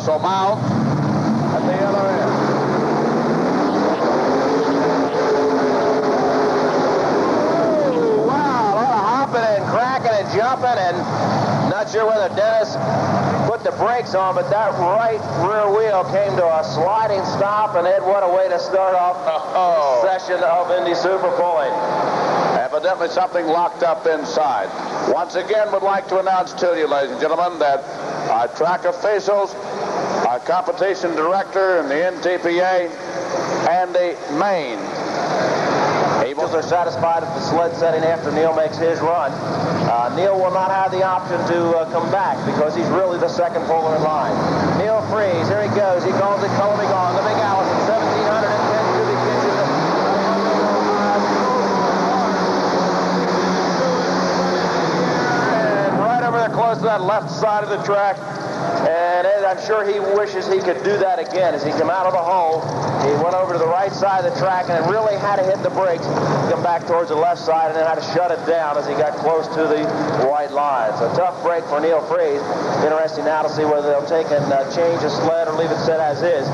also mouth at the other end. Oh, wow, a lot of hopping and cracking and jumping, and not sure whether Dennis put the brakes on, but that right rear wheel came to a sliding stop, and Ed, what a way to start off this session of Indy Super Pulling. Evidently something locked up inside. Once again, would like to announce to you, ladies and gentlemen, that our track officials, our competition director and the NTPA, Andy Main. Eagles are satisfied with the sled setting after Neil makes his run. Neil will not have the option to come back because he's really the second puller in line. Neil Freeze, here he goes. He calls it Color Me Gone. The Big Allison, 1,710 cubic inches. And right over there close to that left side of the track. And Ed, I'm sure he wishes he could do that again. As he came out of the hole, he went over to the right side of the track and really had to hit the brakes, come back towards the left side, and then had to shut it down as he got close to the white line. So tough break for Neil Freeze. Interesting now to see whether they'll take and change the sled or leave it set as is.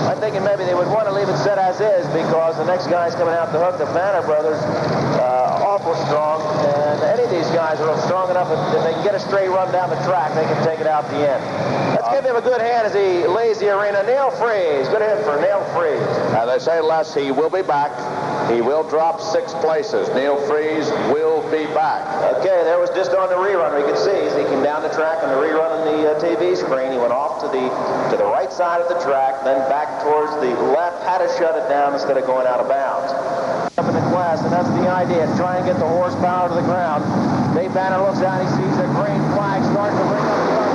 I'm thinking maybe they would want to leave it set as is because the next guy's coming out the hook, the Banner brothers, awful strong, and any of these guys are strong enough if they can get a straight run down the track, they can take it out the end. Let's give him a good hand as he leaves the arena. Neil Freeze. Good hit for Neil Freeze. As they say, Les, he will be back. He will drop 6 places. Neil Freeze will be back. Okay, there was just on the rerun. We could see as he came down the track on the rerun on the TV screen. He went off to the right side of the track, then back towards the left, had to shut it down instead of going out of bounds. Up in the class, and that's the idea, to try and get the horsepower to the ground. Dave Banner looks out, he sees a green flag starting to bring up the other.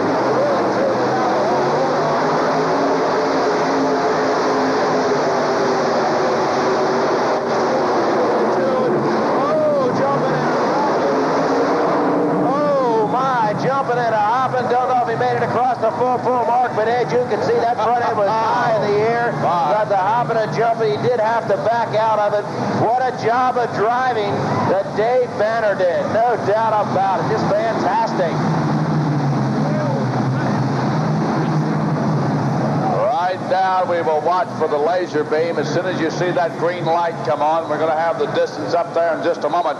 Jumping and a hopping, don't know if he made it across the full mark, but Ed, you can see that front end was high in the air. Got the hopping and jumping, he did have to back out of it. What a job of driving that Dave Banner did, no doubt about it, just fantastic. Right now, we will watch for the laser beam. As soon as you see that green light come on, we're going to have the distance up there in just a moment.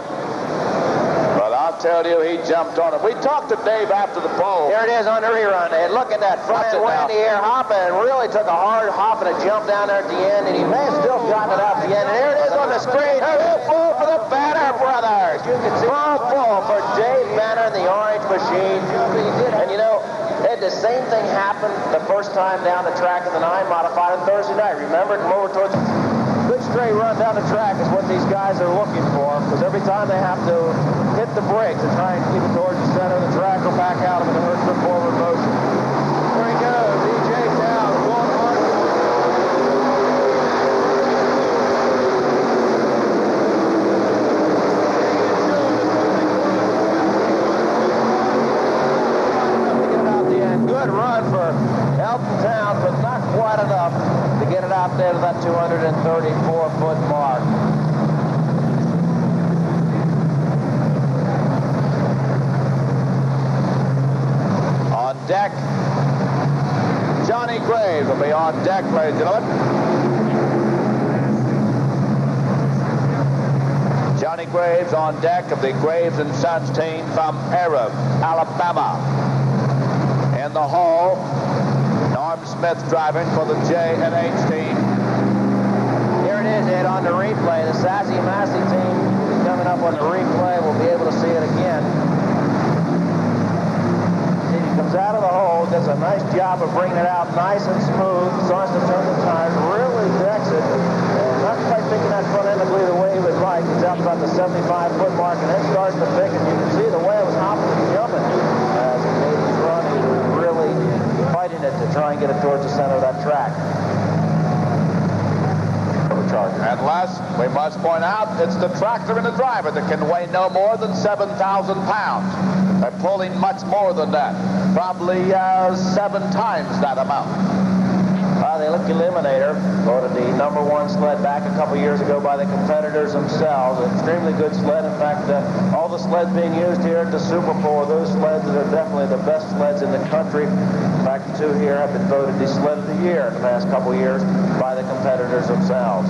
I'll tell you, he jumped on it. We talked to Dave after the pole. Here it is on the rerun, Ed. Look at that front end, way in the air, hopping, and really took a hard hop and a jump down there at the end, and he may have still gotten it out at the end. And there it is on the screen. Full for the Banner brothers. You can see full for Dave Banner and the Orange Machine. And you know, Ed, the same thing happened the first time down the track in the 9 modified on Thursday night. Remember, come over towards good straight run down the track is what these guys are looking for, because every time they have to hit the brakes and try and keep it towards the center of the track or back out of it, it hurts the forward motion. There he goes, E.J. Towns, going hard. Get it out the end. Good run for Elton Towns, but not quite enough to get it out there to that 234-foot mark. On deck, Johnny Graves will be on deck, ladies and gentlemen. Johnny Graves on deck of the Graves and Sons team from Arab, Alabama. In the hall, Norm Smith driving for the J&H team. Here it is, Ed, on the replay. The Sassy Massey team is coming up on the replay. We'll be able to see it again. See, he comes out of the hole, does a nice job of bringing it out nice and smooth, starts to turn the tires, really decks it. And not quite picking that front end the way he would like. He's out about the 75-foot mark, and then starts to pick it. You can see the way it was hopping and jumping as he made his run. He was really fighting it to try and get it towards the center of that track. And last, we must point out, it's the tractor and the driver that can weigh no more than 7,000 pounds. They're pulling much more than that, probably 7 times that amount. The Eliminator voted the #1 sled back a couple years ago by the competitors themselves. An extremely good sled. In fact, all the sleds being used here at the Super Bowl are those sleds that are definitely the best sleds in the country. In fact, fact, the two here have been voted the sled of the year in the past couple years by the competitors themselves.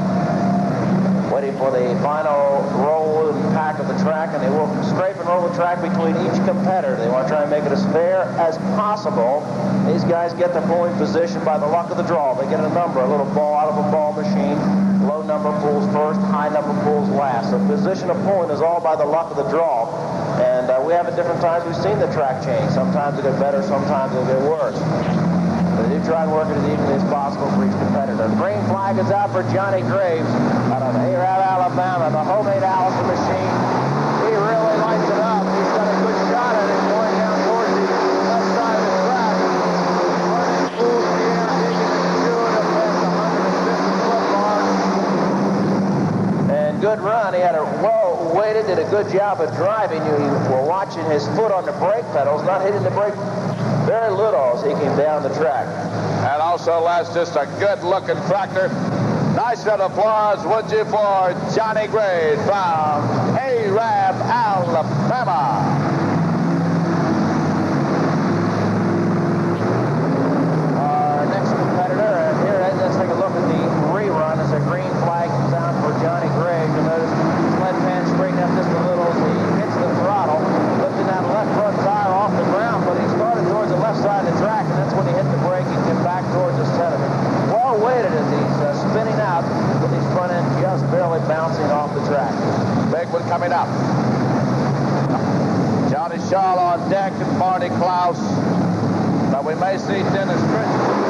Waiting for the final roll and pack of the track, and they will scrape and roll the track between each competitor. They want to try and make it as fair as possible. These guys get the pulling position by the luck of the draw. They get a number, a little ball out of a ball machine. Low number pulls first, high number pulls last. The position of pulling is all by the luck of the draw. And we have at different times, we've seen the track change. Sometimes it'll get better, sometimes it'll get worse. They do try and work it as evenly as possible for each competitor. The green flag is out for Johnny Graves out of Arab, Alabama, the homemade Allison machine. He really lights it up. He's got a good shot at it going down towards the left side of the track. Running full gear, digging into it up past the 150-foot mark. And good run. He had a well-weighted, did a good job of driving. You were watching his foot on the brake pedals, not hitting the brake very little as he came down the track. And also, Les, just a good-looking tractor. Nice round of applause, would you, for Johnny Graves from Arab, Alabama. Our next competitor, and here, let's take a look at the rerun as the green flag comes out for Johnny Graves. You'll notice his left hand straighten up just a little as he hits the throttle, lifting that left front tire off the ground, but he started towards the left side of the track, and that's when he hit the brake and came back towards the center. Well weighted as he's spinning out with his front end just barely bouncing off the track. Big one coming up. Johnny Shaw on deck and Barney Klaus. But we may see Dennis Christian.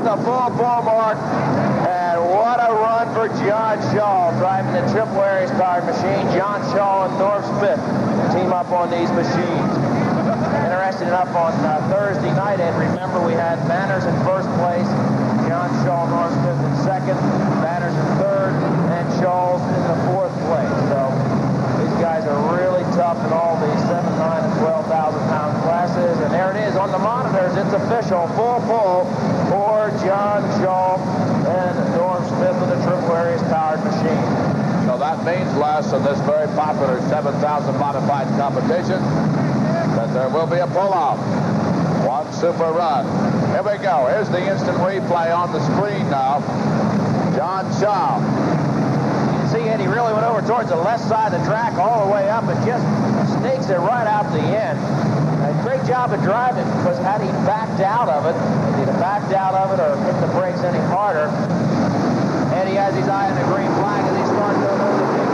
The full ball mark, and what a run for John Shaw driving the Triple Aries powered machine. John Shaw and Norm Smith team up on these machines. Interesting enough, on Thursday night, and remember we had Manners in first place, John Shaw and Norm Smith in second, Manners in third, and Shaw's in the fourth place. So these guys are really tough in all these 7, 9, and 12,000 pound classes. And there it is on the monitors. It's official, full pull for John Shaw and Norm Smith with the Triple Aries powered machine. So that means, Les, in this very popular 7,000 modified competition, that there will be a pull-off. One super run. Here we go. Here's the instant replay on the screen now. John Shaw. You can see Eddie really went over towards the left side of the track all the way up and just sneaks it right out the end. A great job of driving, because had he backed out of it, if he'd have backed out of it or hit the brakes any harder, and he has his eye on the green flag as he starts to go over the big.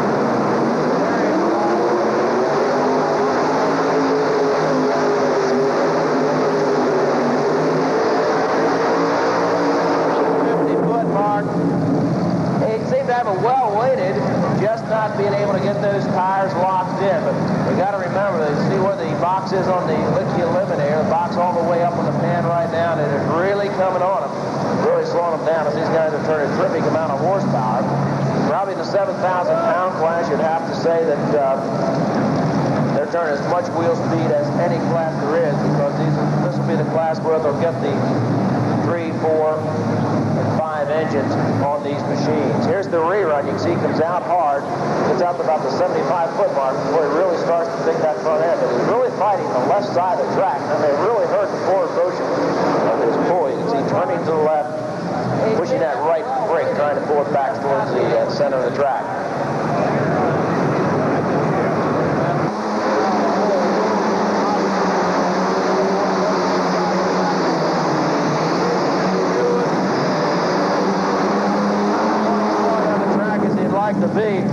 Well-weighted, just not being able to get those tires locked in. But we got to remember, you see where the box is on the Licky Eliminator, the box all the way up on the pan right now, and it is really coming on them, really slowing them down as these guys are turning a terrific amount of horsepower. Probably in the 7,000 pound class, you'd have to say that they're turning as much wheel speed as any class there is, because this will be the class where they'll get the 3, 4, and 5 engines on these machines. Here's the rerun. You can see he comes out hard. Gets out to about the 75-foot mark before he really starts to dig that front end. But he's really fighting the left side of the track, and they really hurt the forward motion of his pull. You can see turning to the left, pushing that right brake, trying to pull it back towards the center of the track. To be.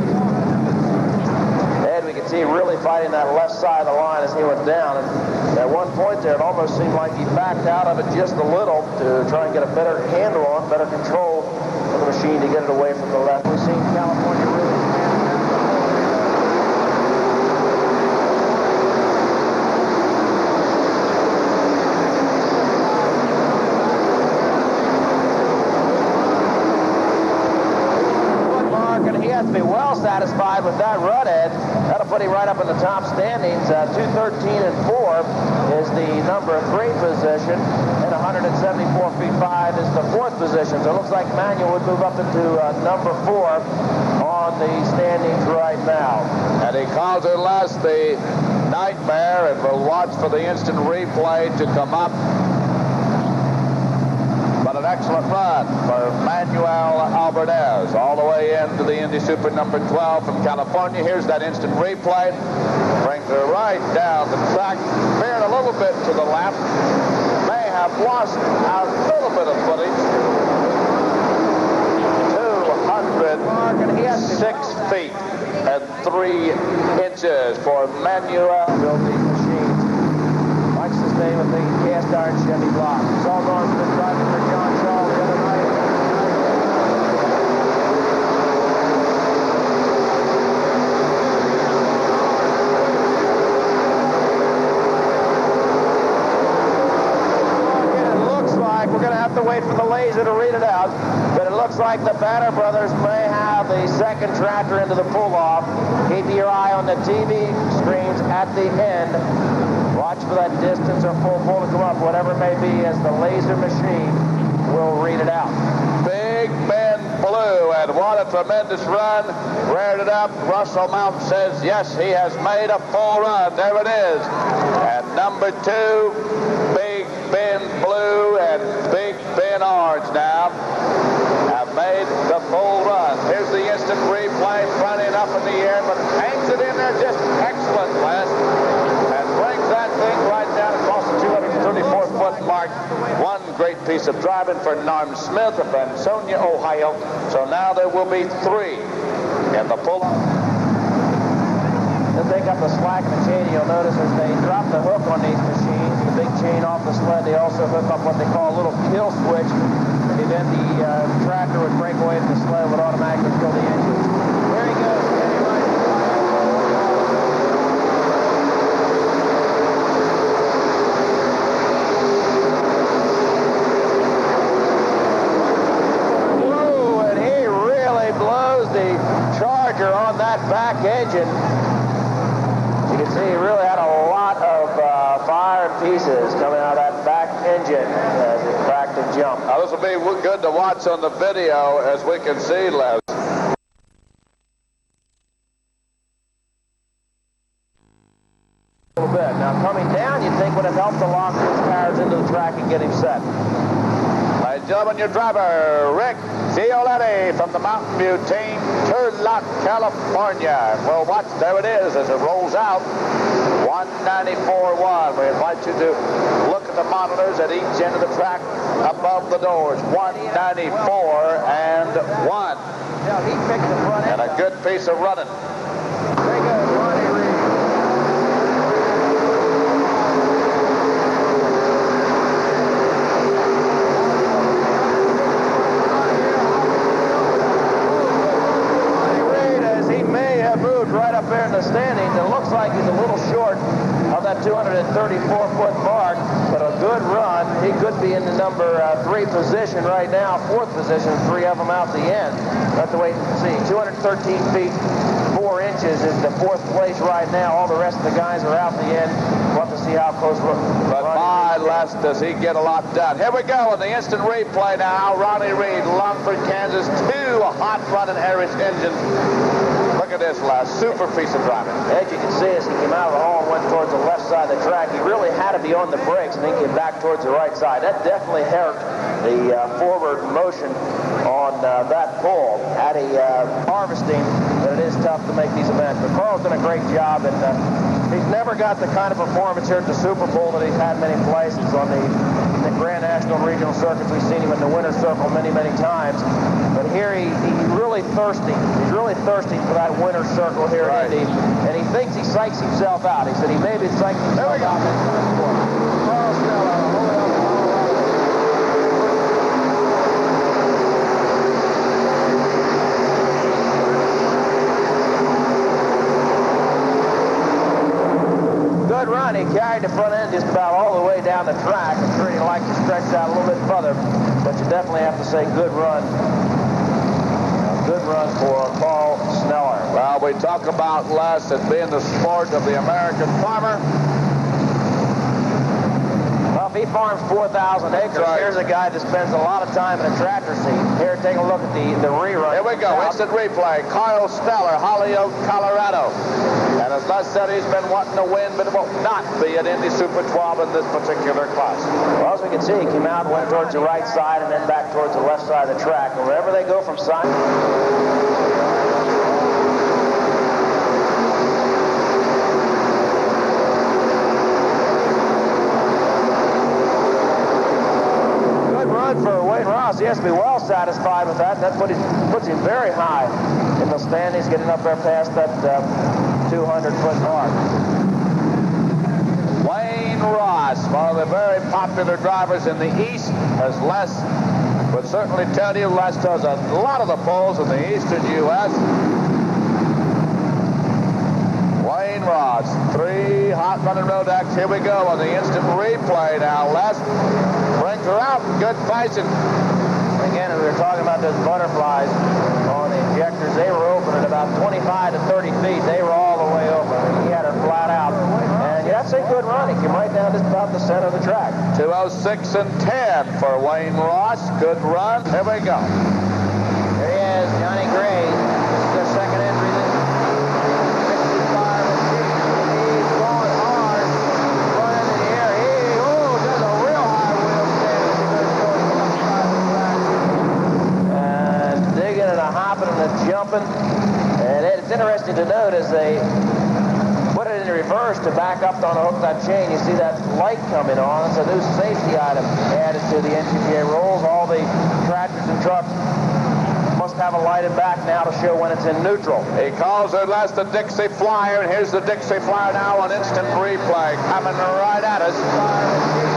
And we can see really fighting that left side of the line as he went down. And at one point there, it almost seemed like he backed out of it just a little to try and get a better handle on, better control of the machine to get it away from the left. We've seen California really have to be well satisfied with that run, Ed. That'll put him right up in the top standings. 2:13 and 4 is the number 3 position, and 174 feet 5 is the 4th position. So it looks like Manuel would move up into number 4 on the standings right now. And he calls it last the Nightmare, and we'll watch for the instant replay to come up. But an excellent run for Manuel Alvarez all the way into the Indy Super number 12 from California. Here's that instant replay. Brings her right down the track, veering a little bit to the left. May have lost a little bit of footage. 206 feet and 3 inches for Manuel. Build these machines. Watch this name of the cast iron Chevy block. It's all going for the driver for John Shaw the other night. It looks like we're going to have to wait for the laser to read it out, but it looks like the Banner brothers may have the second tractor into the pull-off. Keep your eye on the TV screens at the end. Watch for that distance or full pull to come up, whatever it may be, as the laser machine will read it out. Big Ben Blue, and what a tremendous run. Reared it up. Russell Mount says, yes, he has made a full run. There it is. And number 2, Big Ben Blue and Big Ben Orange now have made the full run. Here's the instant replay, fronting up in the air, but hangs it in there just excellent, Les. And brings that thing right down across the 234-foot mark. One great piece of driving for Norm Smith of Ansonia, Ohio. So now there will be 3 in the pull-off. They'll take up the slack in the chain. You'll notice as they drop the hook on these machines, the big chain off the sled, they also hook up what they call a little kill switch. And then the tractor would break away from the sled, would automatically kill the engines. There he goes. On that back engine. You can see he really had a lot of fire and pieces coming out of that back engine as it cracked and jumped. Now, this will be good to watch on the video, as we can see, Les. A little bit. Now, coming down, you'd think would have helped to lock his tires into the track and get him set. Ladies and gentlemen, your driver, Rick Violetti from the Mountain View team, Turlock, California. Well, watch, there it is as it rolls out. 194.1. We invite you to look at the monitors at each end of the track above the doors. 194 and 1. Yeah, he picked the front end. And a good piece of running. Very good, Ronnie Reed. Right up there in the standings. It looks like he's a little short of that 234-foot mark, but a good run. He could be in the number 3 position right now, 4th position, 3 of them out the end. We'll have to wait and see. 213 feet, 4 inches is the 4th place right now. All the rest of the guys are out the end. We'll have to see how close But my, Les, does he get a lot done. Here we go in the instant replay now. Ronnie Reed, Longford, Kansas. 2 hot-running Irish engines. Look at this, Les. Super piece of driving. As you can see, as he came out of the hall and went towards the left side of the track, he really had to be on the brakes and then came back towards the right side. That definitely hurt the forward motion on that pull. Had he harvesting, but it is tough to make these events. But Carl's done a great job, and he's never got the kind of performance here at the Super Bowl that he's had many places on the Grand National Regional Circuits. We've seen him in the winner's circle many, many times. But here he's really thirsty. He's really thirsty for that winner's circle here in Indy. And he thinks he psychs himself out. He said he maybe psyched himself out. Carl Stella, hold it up. Good run. He carried the front end just about all the way down the track. I'm sure he'd like to stretch that a little bit further, but you definitely have to say good run. Good run for Carl we talk about, Les, it being the sport of the American farmer. Well, if he farms 4,000 acres, right. Here's a guy that spends a lot of time in a tractor seat. Here, take a look at the rerun. Here we go, instant replay. Carl Steller, Holyoke, Colorado. And as Les said, he's been wanting to win, but it will not be an Indy Super 12 in this particular class. Well, as we can see, he came out, went towards the right side, and then back towards the left side of the track. And wherever they go from side... for Wayne Ross. He has to be well satisfied with that. That puts him very high in the standings, getting up there past that 200-foot mark. Wayne Ross, one of the very popular drivers in the East, as Les would certainly tell you. Les does a lot of the polls in the Eastern U.S. Wayne Ross, 3 hot running road acts. Here we go on the instant replay now. Les brings her out. Good fighting. Again, as we were talking about those butterflies on the injectors, they were open at about 25 to 30 feet. They were all the way open. He had her flat out. And that's a good run. He came right down just about the center of the track. 2:06 and 10 for Wayne Ross. Good run. Here we go. There he is, Johnny Gray. This is their second entry. He's going hard. Running in the air. He does a real high wheel stand. And digging and a hopping and a jumping. And it's interesting to note as they put it in reverse to back up on a hook that chain, you see that light coming on. It's a new safety item added to the NTPA rules. All the tractors and trucks must have a lighted back now to show when it's in neutral. He calls her Les the Dixie Flyer, and here's the Dixie Flyer now on instant replay, coming right at us.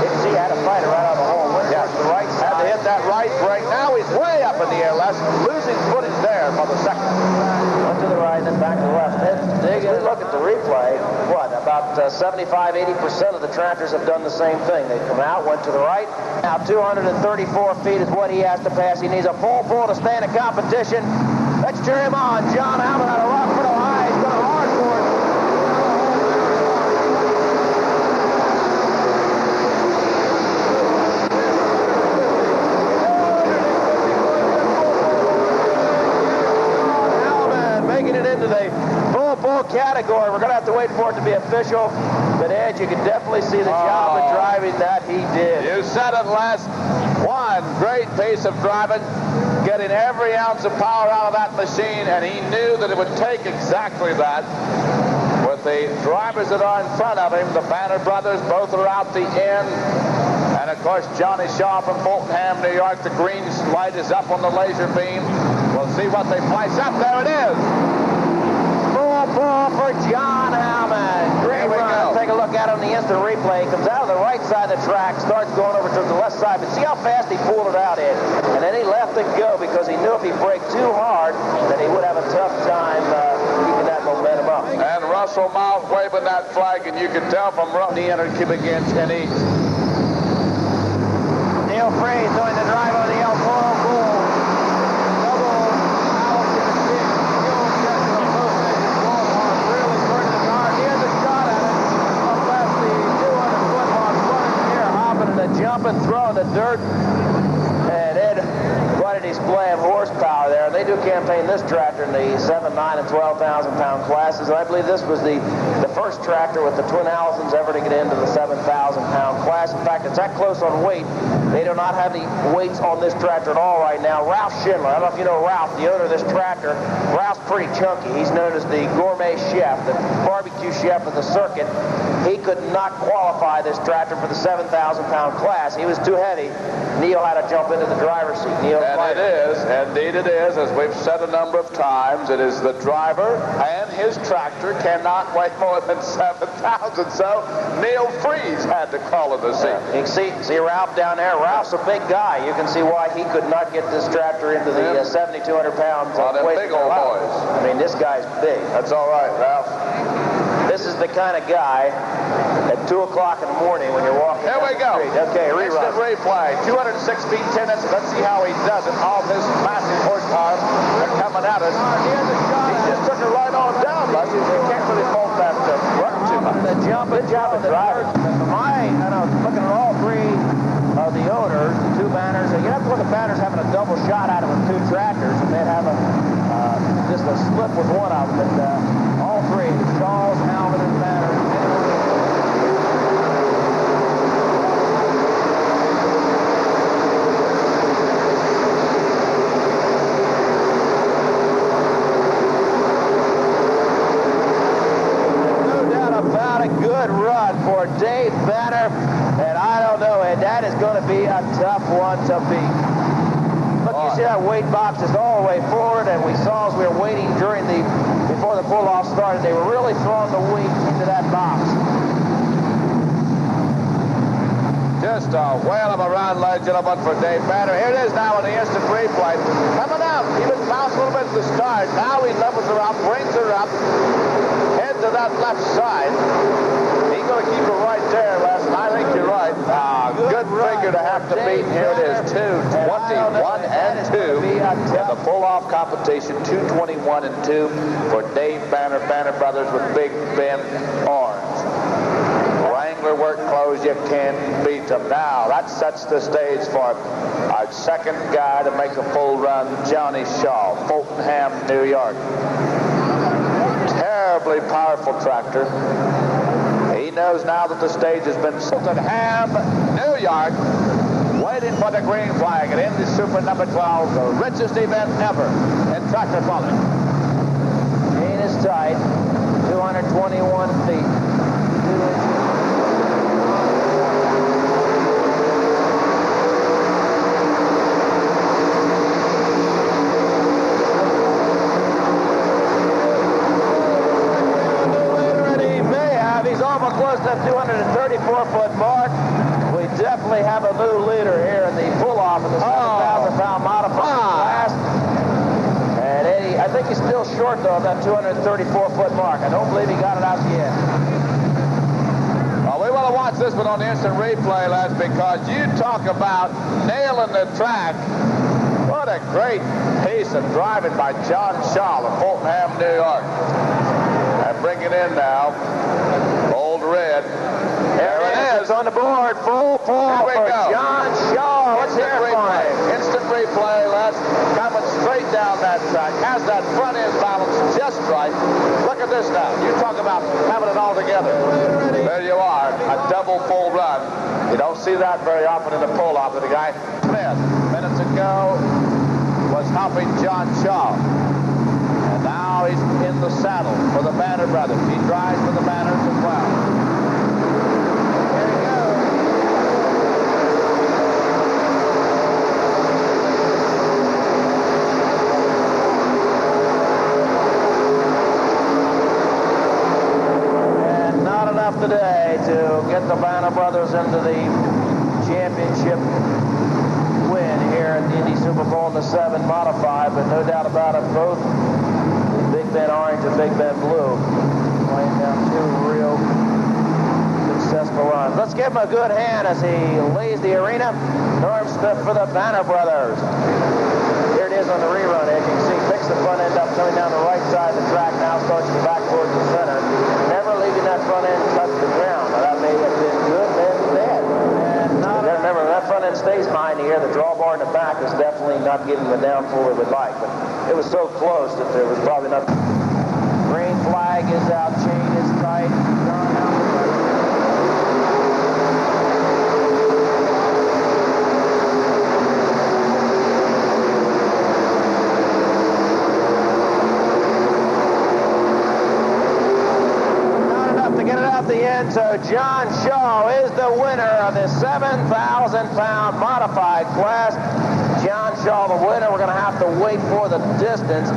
You can see he had a fighter right out of the hole. Went towards the right side. Had to hit that right brake. Now he's way up in the air, Les, losing footage there for the second. Went to the right and then back to the left. Dig and look at the replay. What, about 75, 80% of the tractors have done the same thing. They come out, went to the right. Now 234 feet is what he has to pass. He needs a full pull to stay in the competition. Let's cheer him on. John Hammond out of Rockford, Ohio. He's going hard for it. Making it into the full category. We're going to have to wait for it to be official. But Ed, you can definitely see the job of driving that he did. You said it, Les. One great piece of driving, getting every ounce of power out of that machine, and he knew that it would take exactly that. With the drivers that are in front of him, the Banner brothers, both are out the end. And of course, Johnny Shaw from Boltonham, New York. The green light is up on the laser beam. We'll see what they place up. There it is. Full pull for John Hammond. Great run. Take a look at it on the instant replay. He comes out of the right side of the track, starts going over to the left side. But see how fast he pulled it out, Ed. And then he let it go because he knew if he braked too hard, that he would have a tough time keeping that momentum up. And Russell Mount waving that flag, and you can tell from the entered cubic inch, and he... Neil Freeze doing the drive on the El Toro Bull. Jumping, throwing the dirt, and Ed, quite a display of horsepower there. They do campaign this tractor in the 7, 9, and 12,000 pound classes. And I believe this was the first tractor with the twin Allisons ever to get into the 7,000 pound class. In fact, it's that close on weight. They do not have any weights on this tractor at all right now. Ralph Schindler, I don't know if you know Ralph, the owner of this tractor. Ralph's pretty chunky. He's known as the gourmet chef, the barbecue chef of the circuit. He could not qualify this tractor for the 7,000 pound class. He was too heavy. Neil had to jump into the driver's seat. Neil and it is, indeed it is, as we've said a number of times, it is the driver and his tractor cannot weigh more than 7,000. So Neil Freeze had to call in the seat. You can see Ralph down there. Ralph's a big guy. You can see why he could not get this tractor into the 7,200 pounds. Well, them big old boys. I mean, this guy's big. That's all right, Ralph. This is the kind of guy at 2 o'clock in the morning when you're walking Here down we the go. street. Okay, rerun. Instant replay. 206 feet 10 inches. Let's see how he does it. All this massive horsepower coming at us. He just took it right on down. issues. You can't really fault that run too much. The jump, good job of driving. Looking at all three of the owners, the two banners, you have to look at banners having a double shot at it with two tractors, and they'd have just a slip with one of them. But all three, Shaw's, Halvin, and Banner. Good run for Dave Banner, and I don't know, and that is going to be a tough one to beat. Look, you see that weight box is all the way forward, and we saw as we were waiting before the pull-off started, they were really throwing the weight into that box. Just a whale of a run, ladies and gentlemen, for Dave Banner. Here it is now in the instant replay. Coming out, he was bounced a little bit at the start. Now he levels her up, brings her up, head to that left side. He's going to keep her right there, Les, and I think you're right. Good figure to have to beat. Here it is, 2:21 and 2 in the pull-off competition. 2:21 and 2 for Dave Banner, Banner Brothers with Big Ben Orange. Wrangler work clothes, you can't beat them. Now, that sets the stage for our second guy to make a full run, Johnny Shaw, Fultonham, New York. Terribly powerful tractor. He knows now that the stage has been Fultonham, New York, waiting for the green flag at Indy Super number 12, the richest event ever in tractor pulling. Chain is tight, 221 feet. Close to that 234-foot mark. We definitely have a new leader here in the pull-off of the 7,000-pound modified class. And Eddie, I think he's still short, though, of that 234-foot mark. I don't believe he got it out yet. Well, we want to watch this one on the instant replay, lads, because you talk about nailing the track. What a great piece of driving by John Shaw of Fultonham, New York. And bringing in now Old Red. There it is on the board. Full pull for John Shaw. Let's hear it for him. Instant replay, Les. Coming straight down that track. Has that front end balance just right. Look at this now. You talk about having it all together. There you are. A double full run. You don't see that very often in the pull-off. But the guy Smith, minutes ago, was helping John Shaw. And now he's in the saddle for the Banner Brothers. He drives for the Banners as well. Here he goes. And not enough today to get the Banner Brothers into the championship win here at the Indy Super Bowl in the 7 modified, but no doubt about it, both Big Ben Orange and Big Ben Blue laying down two real successful runs. Let's give him a good hand as he lays the arena. Norm Smith for the Banner Brothers. Here it is on the rerun. As you can see, picks the front end up coming down the right side of the track, now starts to back towards the center. Never leaving that front end touch the ground. Now, that may have been good, may have been bad. Remember, when that front end stays behind here, the drawbar in the back is definitely not giving the downforce we would like. But it was so close that there was probably not. Green flag is out, chain is tight. Not enough to get it out the end, so John Shaw is the winner of the 7,000-pound modified class. John Shaw, the winner. We're going to have to wait for the distance.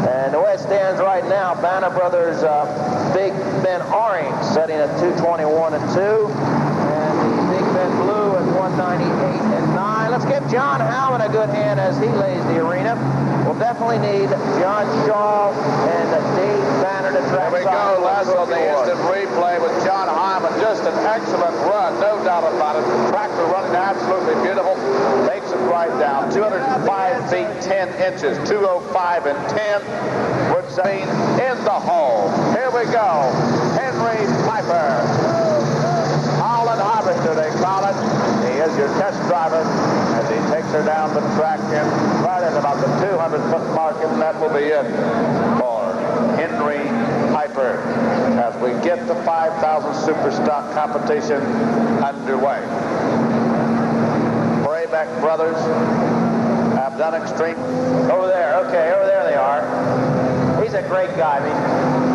And the way it stands right now, Banner Brothers Big Ben Orange setting at 221 and 2. And the Big Ben Blue at 198 and 9. Let's give John Howland a good hand as he lays the arena. We'll definitely need John Shaw and Dave Banner to track. There we go, Les, on the instant replay with John Hyman. Just an excellent run, no doubt about it. The tractor running absolutely beautiful. Makes knocks it right down. 205 feet 10 inches, 205 and 10. Would say in the hole. Here we go. Henry Piper. Holland Harvester, they call it. He is your test driver as he takes her down the track and right at about the 200-foot mark, and that will be it for Henry Piper as we get the 5,000 super stock competition underway. Brayback brothers have done extreme. Over there, okay, over there they are. He's a great guy. I mean,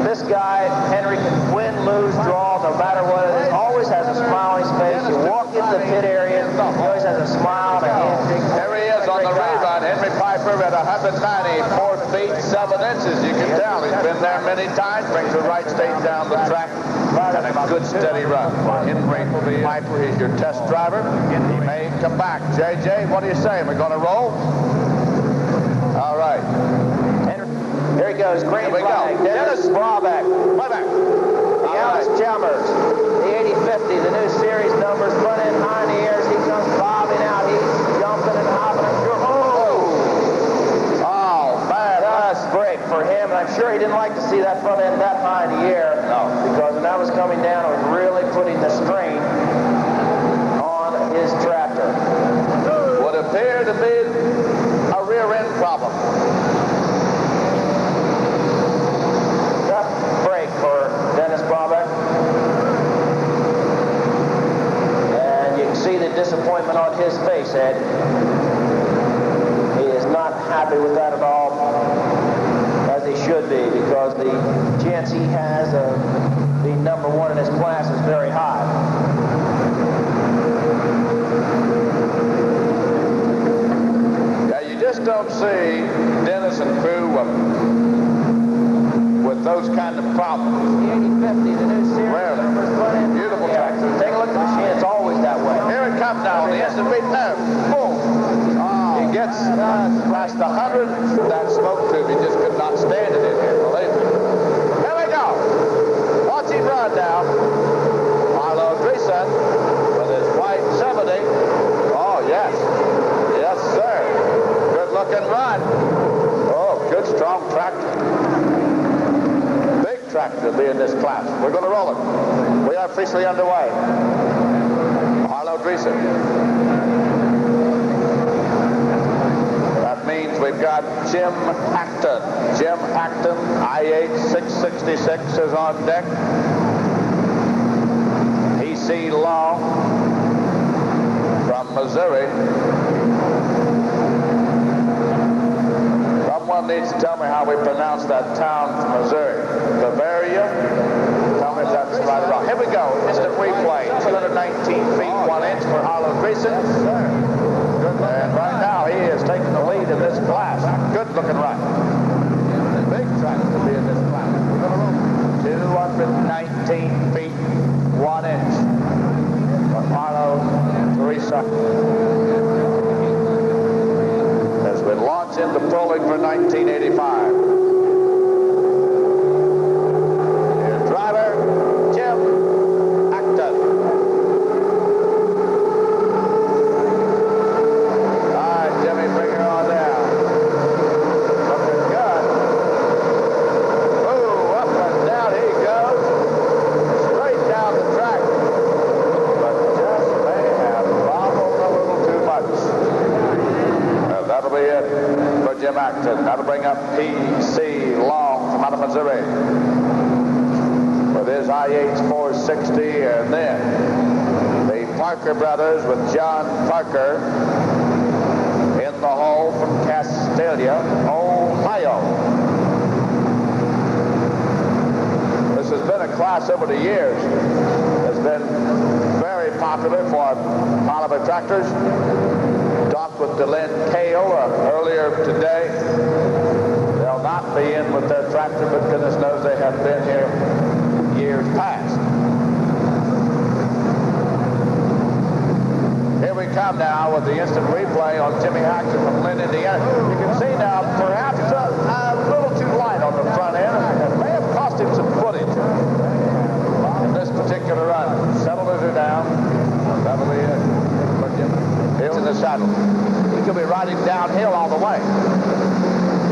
this guy, Henry, can win, lose, draw, no matter what it is. Always has a smile on his face. You walk into the pit area, he always has a smile and a handshake. There he is on the rerun. Henry Piper at 194 feet 7 inches. You can tell he's been there many times. Brings the right state down the track. And a good steady run. Henry Piper is your test driver. He may come back. JJ, what do you say? We're going to roll? All right. Here he goes, green flag. Dennis Brabeck. The Alice Chalmers. The 8050, the new series numbers, front end, high in the air. He comes bobbing out. He's jumping and hopping. Oh, man. Nice break for him. And I'm sure he didn't like to see that front end that high in the air. No. Because when that was coming down, it was really putting the strain on his tractor. Would appear to be a rear end problem. Break for Dennis Brabeck. And you can see the disappointment on his face, Ed. He is not happy with that at all, as he should be, because the chance he has of being number one in his class is very high. Yeah, you just don't see Dennis and crew with those kind of problems. The 8050, the new series Rarely. numbers, front end. Beautiful Yeah, tractor. take a look at the machine. It's always that way. Here it comes now. The instant beat now. Boom. He gets past 100. That smoke tube, he just could not stand it in here, believe me. Here we go. Watch him run now. Marlo Dreesen with his white 70. Oh, yes. Yes, sir. Good looking run. Oh, good strong tractor. Big tractor to be in this class. We're going to roll it. We are officially underway. Marlo Dreesen. That means we've got Jim Acton. Jim Acton, I-8 666 is on deck. E.C. Long from Missouri. Someone needs to tell me how we pronounce that town from Missouri. Bavaria? Tell me if that's right or wrong. Here we go. Instant replay. 219 feet 1 inch for Harlow Dreesen. And right now he is taking the lead in this class. Good looking run. Big track to be in this class. 219 feet 1 inch for Harlow Dreesen. As we launch into polling for 1985. Your driver, Jim Acton. All right, Jimmy, bring her on down. Looking good. Ooh, up and down he goes. Straight down the track. But just may have bobbled a little too much. That'll be it for Jim Acton. That'll bring up P.C. Long from out of Missouri with his I-8 460, and then the Parker brothers with John Parker in the hole from Castalia, Ohio. This has been a class over the years. It's been very popular for Oliver tractors. Talked with DeLynn Cale earlier today. They'll not be in with their tractor, but goodness knows they have been here years past. Here we come now with the instant replay on Jimmy Acton from Lynn, Indiana. You can see now perhaps a little too light on the front end. It may have cost him some footage in this particular run. Settled her down. That'll be it for Jimmy. Here's in the saddle. riding downhill all the way.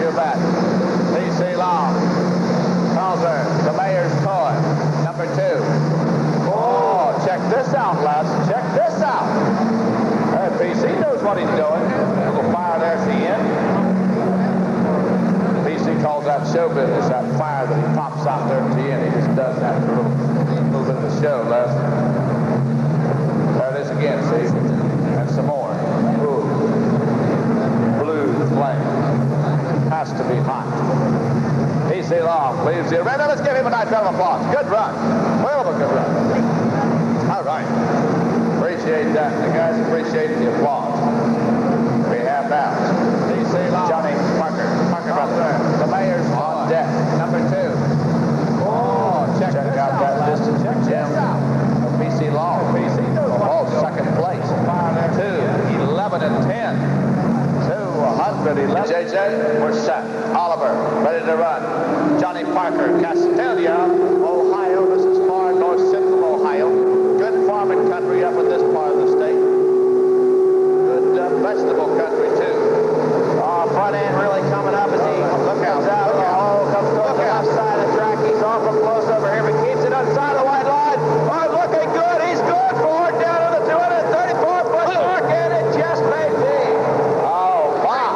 You bet. P.C. Long. Calder, the mayor's toy. Number 2. Oh, check this out, lads. Check this out. P.C. knows what he's doing. A little fire there at the end. P.C. calls that show business, that fire that he pops out there at the end. He just does that for a little bit of the show, Les. There it is again, see? And some more. Ooh. Blue flame. Has to be hot. P.C. Long leaves the arena. Let's give him a nice round of applause. Good run. Well of a good run. All right. Appreciate that. The guys appreciate the applause. We have now P.C. Long. Johnny Parker. Parker brother. The mayor's on deck. Number 2. Oh, check out that distance. Check Jim. P.C. Long. P.C. Oh, second place. 2, 11 and 10. 211. JJ, we're set. Oliver, ready to run. Johnny Parker, Castelia, Ohio. This is far north central Ohio. Good farming country up in this part of the state. Good vegetable country, too. Front end really coming up as he comes out of the hole, comes towards the left side of the track. He's awful close over here, but keeps it outside the white line. Oh, looking good. He's good for it down to the 234-foot mark, and it just may be. Oh, wow.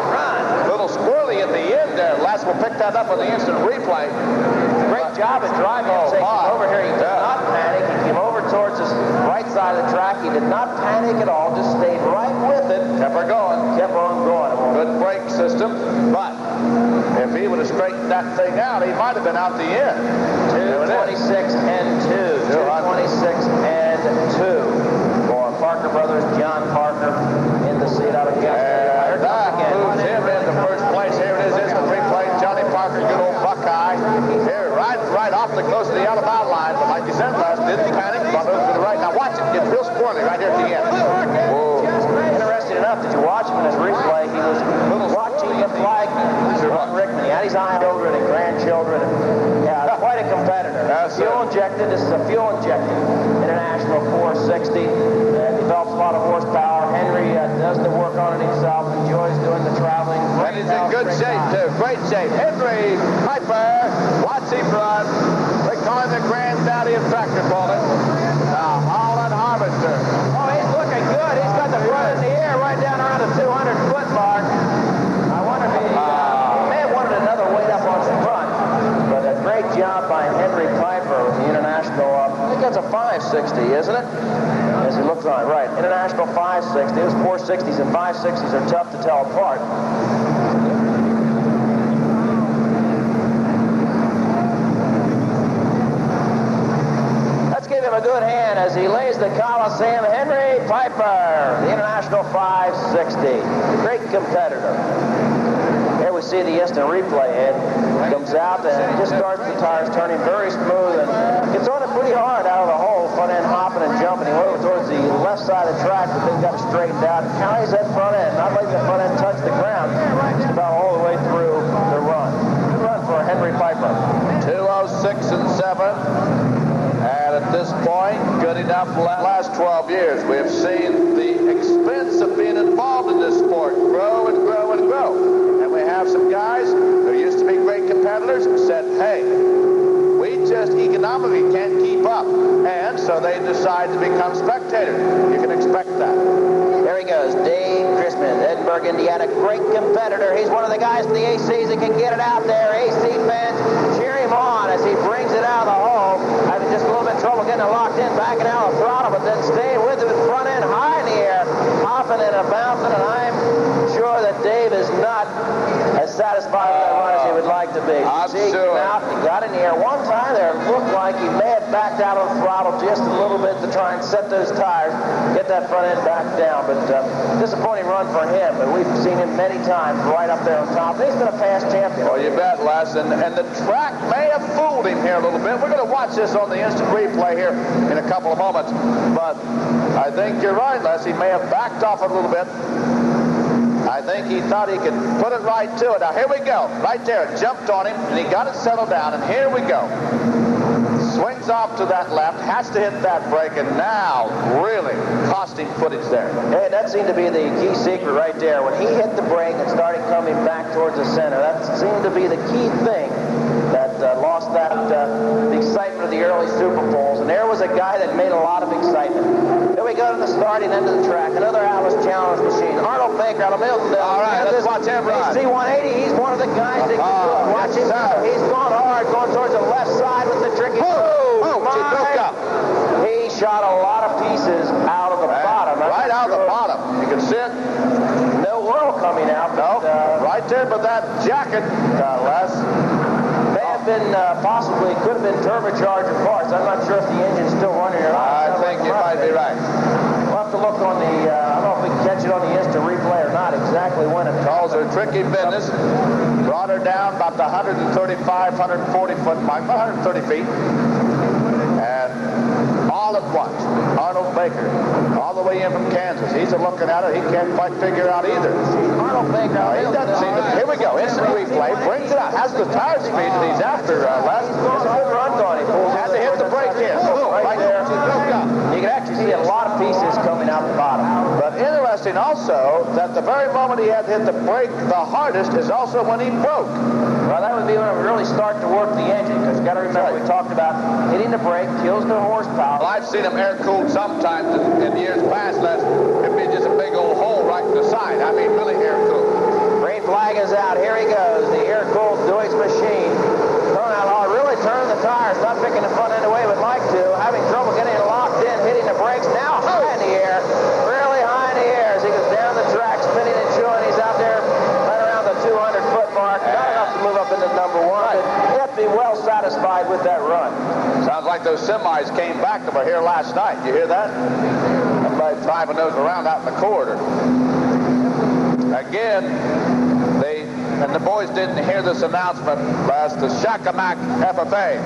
A little squirrely at the end there. Les will pick that up on the instant replay. Great job at driving him. He came over here. He did not panic. He came over towards the right side of the track. He did not panic at all. Just stayed right with it. Kept her going. Kept on going. Good brake system, but if he would have straightened that thing out, he might have been out the end. 226 and 2. 226 and 2 for Parker Brothers. John Parker in the seat out of Gastonia. And that moves him into first place. Here it is, instant replay. Johnny Parker, good old Buckeye. Here, right off the close to the out of bound line, but like you said, Les, didn't panic, but moved to the right. Now watch it, gets real squirrely right here at the end. Whoa. Interesting enough, did you watch him in his replay? He was watching the flag. Rickman. He had his eye over the grandchildren. Yeah, quite a competitor. Fuel injected. This is a fuel injected International 460. Develops a lot of horsepower. Henry does the work on it himself. Enjoys doing the traveling. And he's in good shape, too. Great shape. Henry Piper. Watch him run. They call him the granddaddy of tractor pulling. Holland Harvester. Oh, he's looking good. He's got the front in the air right down around the 200-foot mark. I wonder if he may have wanted another weight up on his front. But a great job by Henry Piper with the International. I think that's a 560, isn't it? As he looks on it, right. International 560. Those 460s and 560s are tough to tell apart. Let's give him a good hand as he lays the Coliseum. Henry Piper, the International 560. Great competitor. Here we see the instant replay. Ed comes out and just starts the tires turning very smooth and gets on it pretty hard out of the hole, front end hopping and jumping. He went over towards the left side of the track, but then got it straightened out and carries that front end, not letting the front end touch the ground, just about all the way through the run. Good run for Henry Piper. 206 and 7. And at this point, good enough. Last 12 years, we have seen the expense of being involved in this sport grow and grow and grow. And we have some guys who used to be great competitors who said, hey, we just economically can't keep up. And so they decide to become spectators. You can expect that. There he goes, Dave Christman, Edinburgh, Indiana. Great competitor. He's one of the guys in the ACs that can get it out there. AC fans cheer him on as he brings it out of the hole. Having just a little bit of trouble getting it locked in, backing out of the throttle, but then staying with it with front end high in the air, hopping and bouncing, and I'm sure that Dave is not as satisfied with that run as he would like to be. I'm See, sure. He came out, he got in the air. One time there, it looked like he may have backed out of the throttle just a little bit to try and set those tires, get that front end back down. But disappointing run for him, but we've seen him many times right up there on top. He's been a past champion. Well, you bet, Les. And the track may have fooled him here a little bit. We're going to watch this on the instant replay here in a couple of moments. But I think you're right, Les. He may have backed off a little bit. I think he thought he could put it right to it. Now, here we go. Right there. It jumped on him, and he got it settled down. And here we go. swings off to that left, has to hit that brake, and now really costing footage there. Hey, that seemed to be the key secret right there. When he hit the brake and started coming back towards the center, that seemed to be the key thing that lost that the excitement of the early Super Bowls. And there was a guy that made a lot of excitement. Then we go to the starting end of the track, another Alice Challenge machine. Arnold Baker out of Milton. All right, let's watch him run. AC-180, he's one of the guys that can do it. Watch him. He's gone hard, going towards the left side with the tricky. He shot a lot of pieces out of the bottom. Right out of the bottom. You can see it. No oil coming out. No, right there, but that jacket, Les. May have been possibly, could have been turbocharged parts. I'm not sure if the engine's still running or not. I think you might be right. We'll have to look on the, I don't know if we can catch it on the instant replay or not exactly when it Calls her tricky business. Brought her down about the 135, 140 foot mark, about 130 feet. And all at once, Arnold Baker, all the way in from Kansas. He's looking at it. He can't quite figure out either. Arnold Baker. He doesn't seem to. Here we go. Instant replay. Brings it out. Has the tire speed that he's after last. It's a good run on him. Had to hit the brake in. Right there. You can actually see a lot of pieces coming out the bottom. But interesting also that the very moment he had hit the brake the hardest is also when he broke. Well, that would be when we really start to work the engine, because you got to remember we talked about hitting the brake kills the horsepower. Well, I've seen them air-cooled sometimes in years past. It'd be just a big old hole right in the side. I mean, really air-cooled. Green flag is out. Here he goes. The air-cooled Deutz machine. Going out hard. Really turning the tires. Not picking the front end the way he would like to. Having trouble getting it locked in. Hitting the brakes. Now high in the air. Really high in the air as he goes down the track, spinning and chewing. He's out there right around the 200-foot mark. Not enough to move up into number one. But you have to be well satisfied with that run. Sounds like those semis came back that were here last night. You hear that? Everybody driving those around out in the corridor. Again, and the boys didn't hear this announcement last, the Shakamak FFA.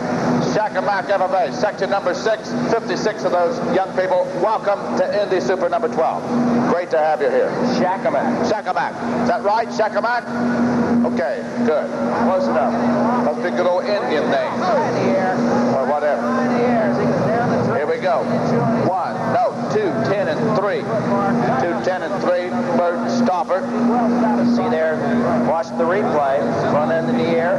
Shakamak FFA, section number 6, 56 of those young people. Welcome to Indy Super number 12. Great to have you here. Shakamak. Shakamak. Is that right, Shakamak? Okay, good. Close enough. Must be a good old Indian name. High in the air. Or whatever. High in the air as he goes down the track. Here we go. 2, 10, and 3. 2, 10, and 3. Bird stopper. See there, watch the replay. Front end in the air.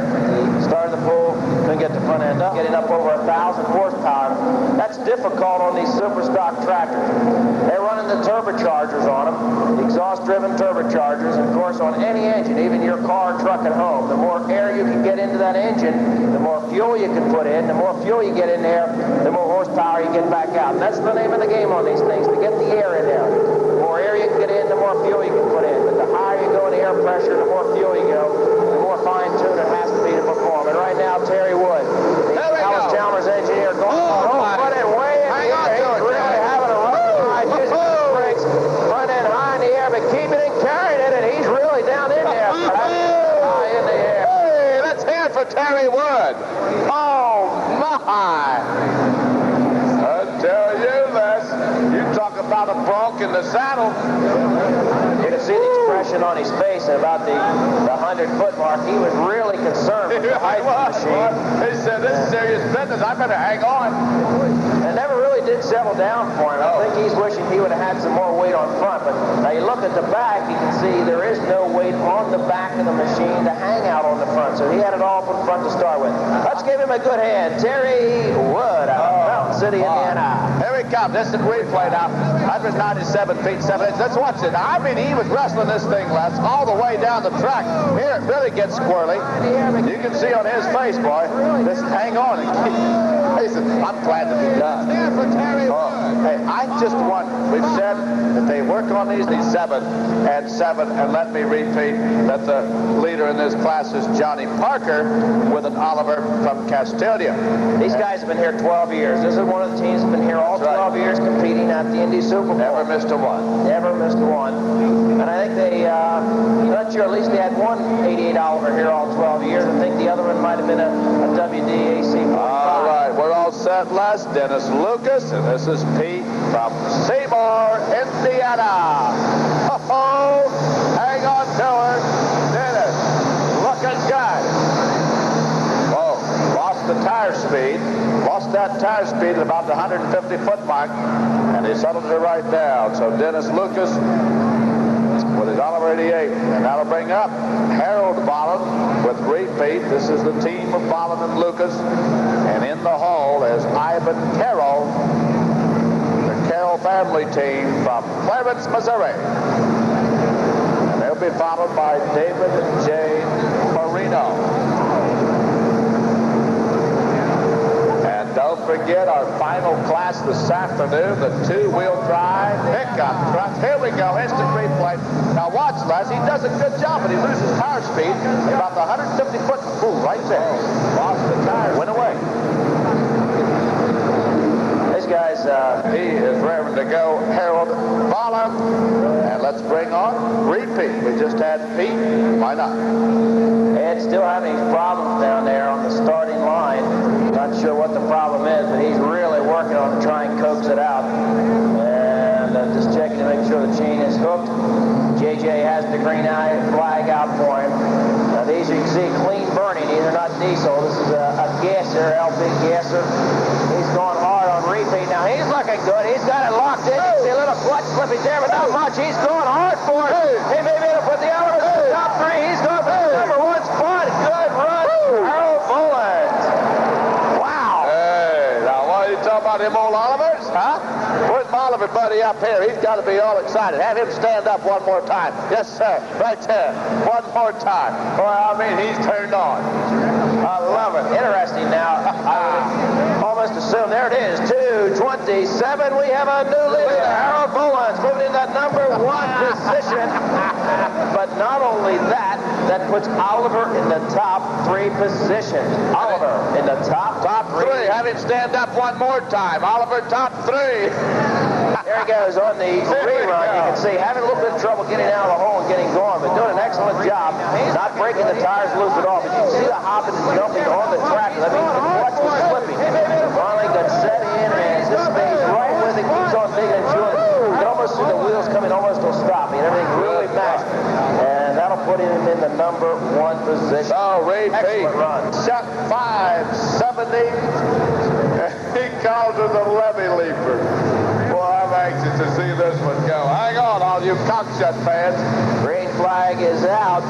Started the pull, couldn't get the front end up. Getting up over 1,000 horsepower. That's difficult on these super stock tractors. They're running the turbochargers on them, exhaust-driven turbochargers. Of course, on any engine, even your car, truck at home, the more air you can get into that engine, the more fuel you can put in. The more fuel you get in there, the more horsepower you get back out. And that's the name of the game on these things, to get the air in there. The more air you can get in, the more fuel you can put in. But the higher you go in the air pressure, the more fuel you go, the more fine-tuned it has to be to perform. And right now, Terry Wood, the Alice Chalmers engineer, going front end way in the air. He's really having a rough ride, using the brakes, front end high in the air, but keeping it and carrying it, and he's really down in there. High in the air. Hey, let's hear it for Terry Wood. Oh, my. I tell you, Les, you talk about a bronc in the saddle. You can see the expression on his face at about the 100-foot mark. He was really concerned with the height of the machine. He said, this is serious business. I better hang on. And never really did settle down for him. I think he's wishing he would have had some more weight on front. But now you look at the back, you can see there is no weight on the back of the machine to hang out on the front. So he had it all from front to start with. Let's give him a good hand. Terry Wood out of Mountain City, Indiana. Here we come. This is replay now. 197 feet, 7 inches. Let's watch it. I mean, he was wrestling this thing, Les, all the way down the track. Here it really gets squirrely. You can see on his face, boy. Just hang on. He said, I'm glad to be done. Hey, I just want, we've said that they work on these 7 and 7, and let me repeat that the leader in this class is Johnny Parker with an Oliver from Castilia. These guys have been here 12 years. This is one of the teams that's been here all 12 years competing at the Indy Super Bowl. Never missed a one. Never missed a one. And I think they, not sure, at least they had one 88 Oliver here all 12 years. I think the other one might have been a WDAC 45. All right, we're all set, Les. Dennis Lucas, and this is Pete from Seymour, Indiana. Oh, hang on to her. Dennis, looking good. Oh, lost the tire. tire speed. Lost that tire speed at about the 150-foot mark, and he settled it right down. So Dennis Lucas with his Oliver 88. And that'll bring up Harold Bolin with repeat. This is the team of Bolin and Lucas. And in the hall is Ivan Carroll, the Carroll family team from Clarence, Missouri. And they'll be followed by David and Jane Marino. Don't forget our final class this afternoon, the two-wheel drive pickup truck. Here we go, instant replay. Now watch, Les. He does a good job, but he loses tire speed at about the 150-foot. Ooh, right there. Lost the tire. Went away. These guys, he is raring to go. Harold Bolin. And let's bring on repeat. We just had Pete. Why not? Ed's still having problems down there on the starting line. Not sure what the problem is, but he's really working on to try and coax it out. And just checking to make sure the chain is hooked. JJ has the green flag out for him. Now these you can see clean burning. These are not diesel. This is a gasser, LP gasser. He's going hard on repeat. Now he's looking good. He's got it locked in. You can see a little clutch slippage there, but not much. He's going hard for it. He may be able to put the elements in the top three. He's going for the number one spot. Good run. Harold Bolin. Talking about him old Olivers, huh? Where's my Oliver buddy up here? He's got to be all excited. Have him stand up one more time. Yes, sir. Right there. One more time. Well, I mean, he's turned on. I love it. Interesting now. I would almost assume, there it is, 2:27. We have a new leader. Harold Bolin's moving in that number one position. But not only that, that puts Oliver in the top three position. Oliver in the top three. Have him stand up one more time. Oliver, top three. There he goes on the rerun. You can see having a little bit of trouble getting out of the hole and getting going, but doing an excellent job. Not breaking the tires loose at all, but you can see the hopping and jumping on the track. That means the clutch was slipping. Finally got set in, and this stays right with it, keeps on digging and chewing. You can almost see the wheels coming almost to a stop. I mean, everything really matched. And that'll put him in the number one position. So, Ray Pate, run. shot 570. He calls it a levy leaper. Well, I'm anxious to see this one go. Hang on, all you cockshut fans. Green flag is out.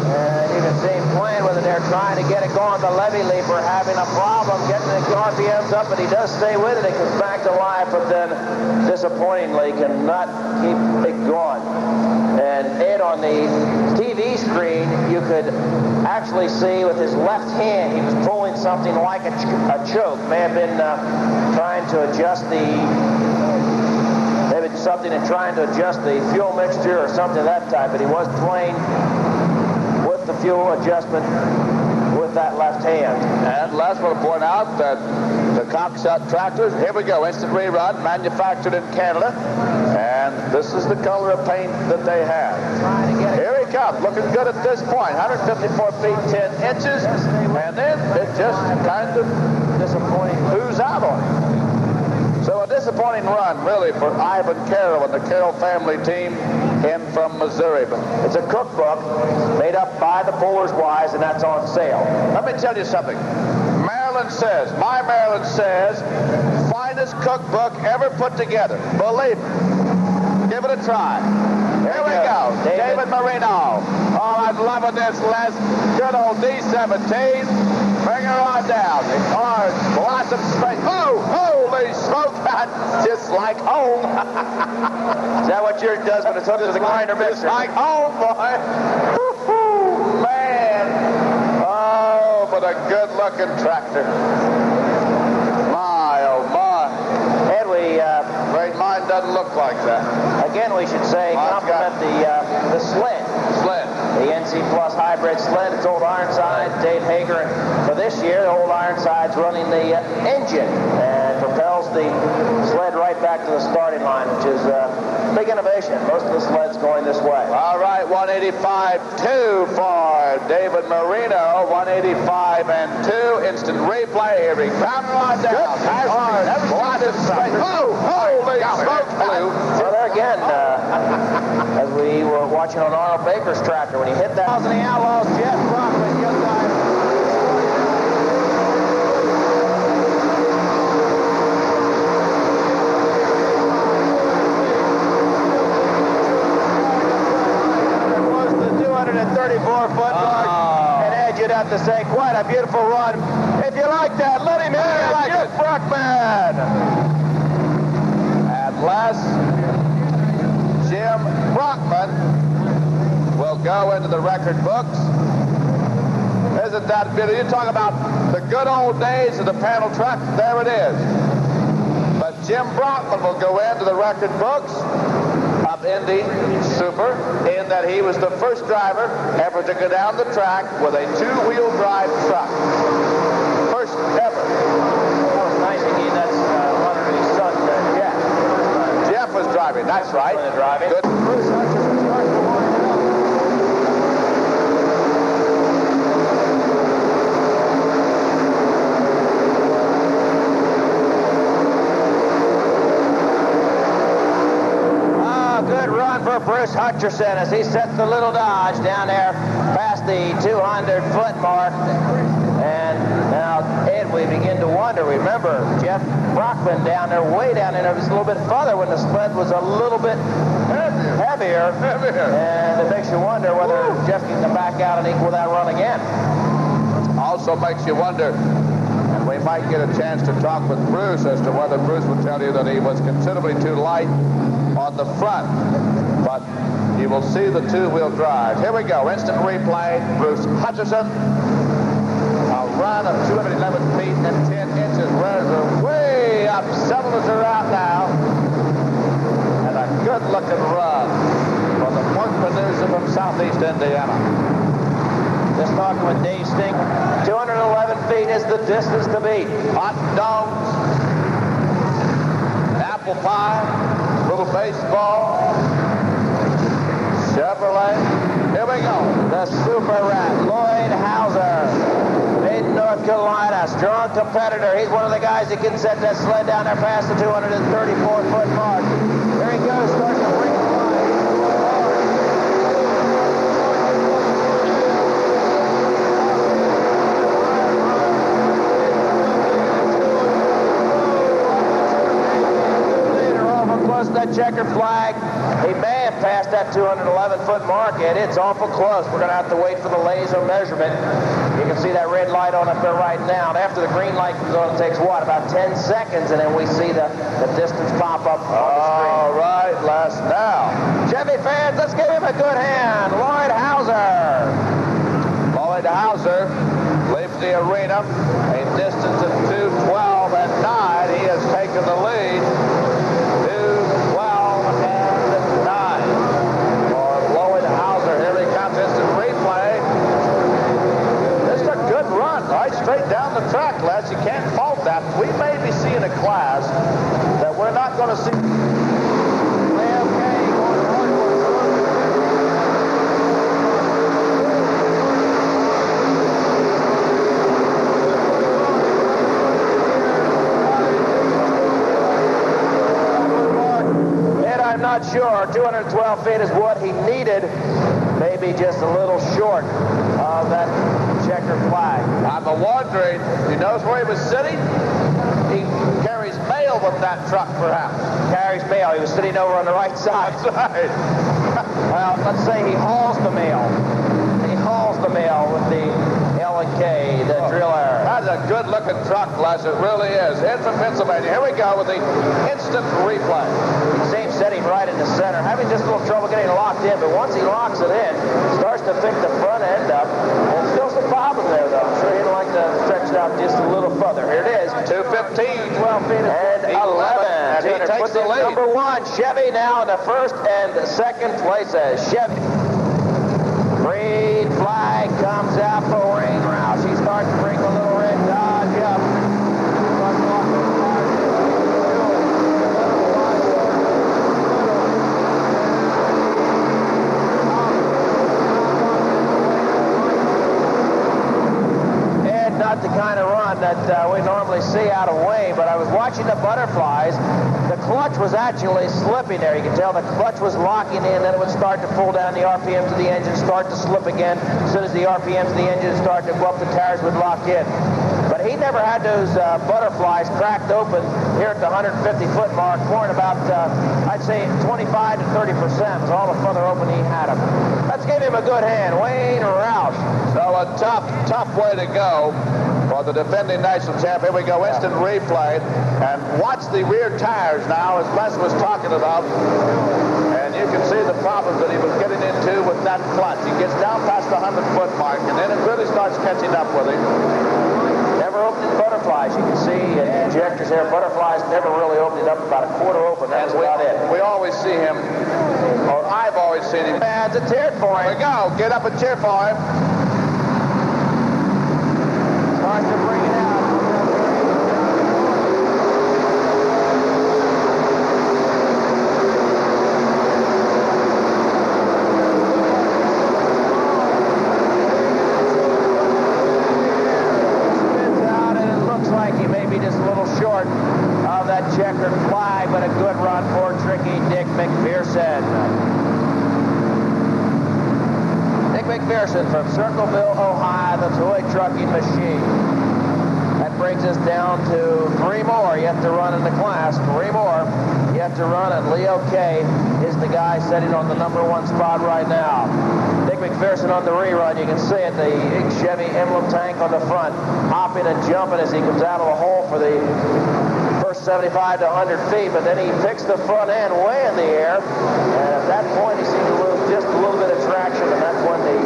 And you can see him playing with it there, trying to get it going. The levy leaper having a problem getting the RPMs up, but he does stay with it. It comes back to life, but then disappointingly cannot keep it going. And Ed, on the TV screen, you could actually see with his left hand, he was pulling something like a choke. May have been trying to adjust maybe something in trying to adjust the fuel mixture or something of that type, but he was playing with the fuel adjustment with that left hand. And last one to point out that the cockshut tractors, here we go, instant rerun, manufactured in Canada. And this is the color of paint that they have. Here he comes, looking good at this point. 154 feet, 10 inches. And then it just kind of disappointing who's out on it. So a disappointing run, really, for Ivan Carroll and the Carroll family team in from Missouri. But it's a cookbook made up by the Pullers Wise, and that's on sale. Let me tell you something. My Maryland says, finest cookbook ever put together. Believe me. Give it a try. Here we go. David Marino. Oh, I'm loving this, Les. Good old D17. Bring her on down. The orange blossom straight. Oh, holy smoke. Just like home. Is that what yours does when it's hooked to the grinder mixer? Just like home, boy. Woo-hoo, man. Oh, but a good-looking tractor. My, oh, my. Ed, Great mine doesn't look like that. Again, we should say, compliment the sled. The NC Plus hybrid sled. It's old Ironside, Dave Hager. And for this year, the old Ironside's running the engine and propels the sled right back to the starting line, which is a big innovation. Most of the sleds going this way. All right, 185-2 for David Marino. 185-2. Instant replay. Here he comes on down. Oh, holy smoke blue. Well, there again, as we were watching on Arnold Baker's tractor, when he hit that, the Outlaws, Jeff Brock with have to say, quite a beautiful run. If you like that, let him hear it. Jeff Brockman. At last, Jim Brockman will go into the record books. Isn't that beautiful? You talk about the good old days of the panel truck. There it is. But Jim Brockman will go into the record books of Indy Super in that he was the first driver ever to go down the track with a two-wheel drive truck. First ever. That was nice, Indy. That's one of his son, Jeff. Jeff was driving. That's right. Driving. Good. For Bruce Hutcherson as he sets the little Dodge down there past the 200-foot mark. And now, Ed, we begin to wonder. Remember, Jeff Brockman down there, way down there, was a little bit farther when the sled was a little bit heavier. And it makes you wonder whether Jeff can come back out and equal that run again. Also makes you wonder, and we might get a chance to talk with Bruce as to whether Bruce will tell you that he was considerably too light on the front. But you will see the two-wheel drive. Here we go. Instant replay. Bruce Hutcherson. A run of 211 feet and 10 inches. We're way up. Cylinders are out now. And a good-looking run for the Point producer from Southeast Indiana. Just talking with Dave Stink. 211 feet is the distance to beat. Hot dogs. Apple pie. Little baseball. Chevrolet. Here we go. The Super Rat, Lloyd Hauser. Made in North Carolina. Strong competitor. He's one of the guys that can set that sled down there past the 234-foot mark. There he goes. Starting to bring it that checkered flag. He may have passed that 211-foot mark, and it's awful close. We're going to have to wait for the laser measurement. You can see that red light on up there right now. And after the green light comes on, it takes, what, about 10 seconds, and then we see the distance pop up on the screen. All right, last now. Chevy fans, let's give him a good hand. Lloyd Hauser. Lloyd Hauser leaves the arena a distance of 2:12 and 9. He has taken the lead. Straight down the track, lads. You can't fault that. We may be seeing a class that we're not going to see. Ed, I'm not sure. 212 feet is what he needed. Maybe just a little short of that checkered flag. I'm wondering, he knows where he was sitting? He carries mail with that truck, perhaps. Carries mail. He was sitting over on the right side. That's right. Well, let's say he hauls the mail. He hauls the mail with the L&K, the driller. That's a good-looking truck, Les. It really is. In from Pennsylvania. Here we go with the instant replay. Same setting right in the center. Having just a little trouble getting locked in, but once he locks it in, starts to pick the front end up. And still some problem there, though. I'm sure he'd like to stretch it out just a little further. Here it is. 2:15. 12 feet and 11. And he takes the lead. Number one, Chevy now in the first and second places. Chevy. Green flag comes out for Wayne Roush. He starts to bring the little red Dodge up. Not the kind of run that we normally see out of Wayne, but I was watching the butterflies. The clutch was actually slipping there. You could tell the clutch was locking in, then it would start to pull down the RPMs of the engine, start to slip again. As soon as the RPMs of the engine started to go up, the tires would lock in. But he never had those butterflies cracked open here at the 150-foot mark, pouring about, I'd say, 25 to 30% was all the further open he had them. Let's give him a good hand, Wayne Roush. So a tough way to go for the defending national champ. Here we go, instant replay. And watch the rear tires now, as Les was talking about. And you can see the problems that he was getting into with that clutch. He gets down past the 100-foot mark, and then it really starts catching up with him. Never opening butterflies. You can see in the injectors there, butterflies never really opening up, about a quarter open. That's about it. We always see him, or I've always seen him. Fans a cheer for him. Here we go. Get up and cheer for him. Starts to bring it out. Of that checkered flag, but a good run for tricky Dick McPherson. Dick McPherson from Circleville, Ohio, the toy trucking machine. That brings us down to 3 more yet to run in the class. 3 more yet to run, and Leo K is the guy sitting on the #1 spot right now. Dick McPherson on the rerun, you can see it, the Chevy emblem tank on the front, hopping and jumping as he comes out of the hole for the first 75 to 100 feet, but then he picks the front end way in the air, and at that point he seemed to lose just a little bit of traction, and that's when the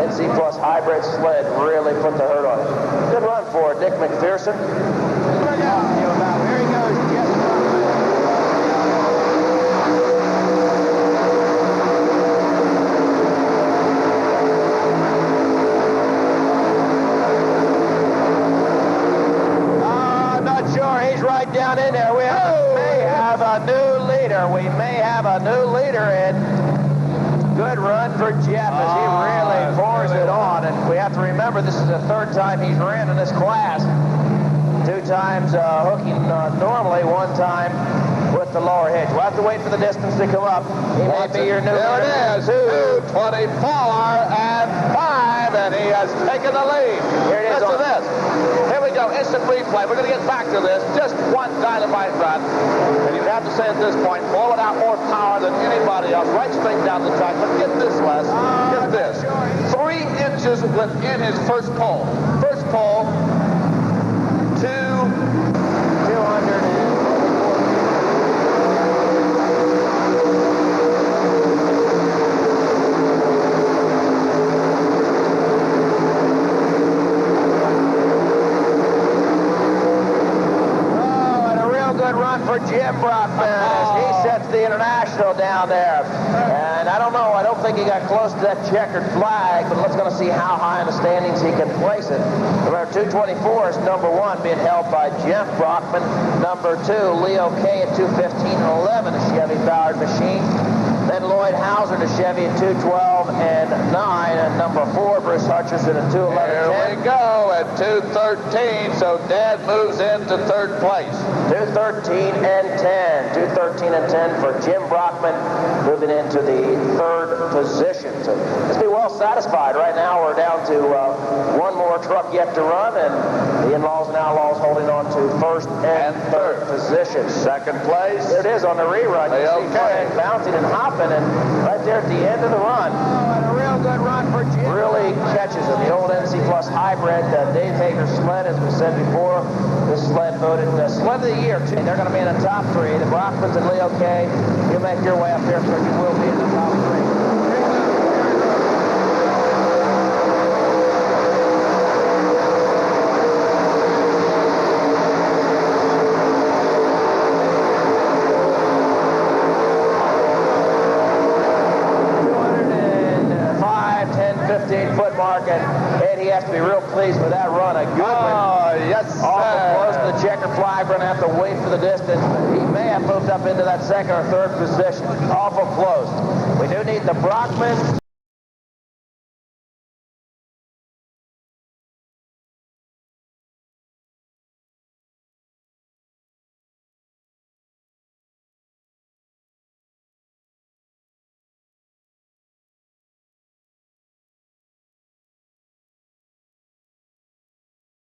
NC Plus hybrid sled really put the hurt on it. Good run for Dick McPherson. Here he goes, Jeff. Right down in there. We may have a new leader. We may have a new leader, and good run for Jeff as he really pours it on. And we have to remember this is the 3rd time he's ran in this class. 2 times hooking normally, 1 time with the lower hitch. We'll have to wait for the distance to come up. He may be your new leader. There it is, 2:24 and 5, and he has taken the lead. Here it is. Listen to this. Here we go, instant replay. We're going to get back to this. Just one dynamite run. And you'd have to say at this point, blowing out more power than anybody else, right straight down the track. But get this, Les. Get this. 3 inches within his first pole. First pole, 200. For Jim Brockman as he sets the international down there. And I don't know, I don't think he got close to that checkered flag, but let's going to see how high in the standings he can place it. Number 224 is #1 being held by Jeff Brockman. Number 2, Leo K at 2:15.11, a Chevy-powered machine. Then Lloyd Hauser to Chevy at 2:12 and 9. And number 4, Bruce Hutcherson at 2:11. Here we go at 2:13. So Dad moves into 3rd place. 2:13 and 10. 2:13 and 10 for Jim Brockman, moving into the 3rd position. So let's be well satisfied. Right now we're down to 1 more truck yet to run, and the in-laws and outlaws holding on to 1st and 3rd positions. 2nd place. There it is on the rerun. You see Okay. Frank bouncing and hopping, and right there at the end of the run. And a real good run for Jim. Really catches him. The old NC Plus hybrid, Dave Hager's sled, as we said before. This sled voted Sled of the Year. They're going to be in the top 3. The Brockmans and Leo K. You'll make your way up there, so you will be in the top 3. And he has to be real pleased with that run. A good one. Yes, sir. Awful close to the checker flag. We're going to have to wait for the distance. He may have moved up into that 2nd or 3rd position. Awful close. We do need the Brockman.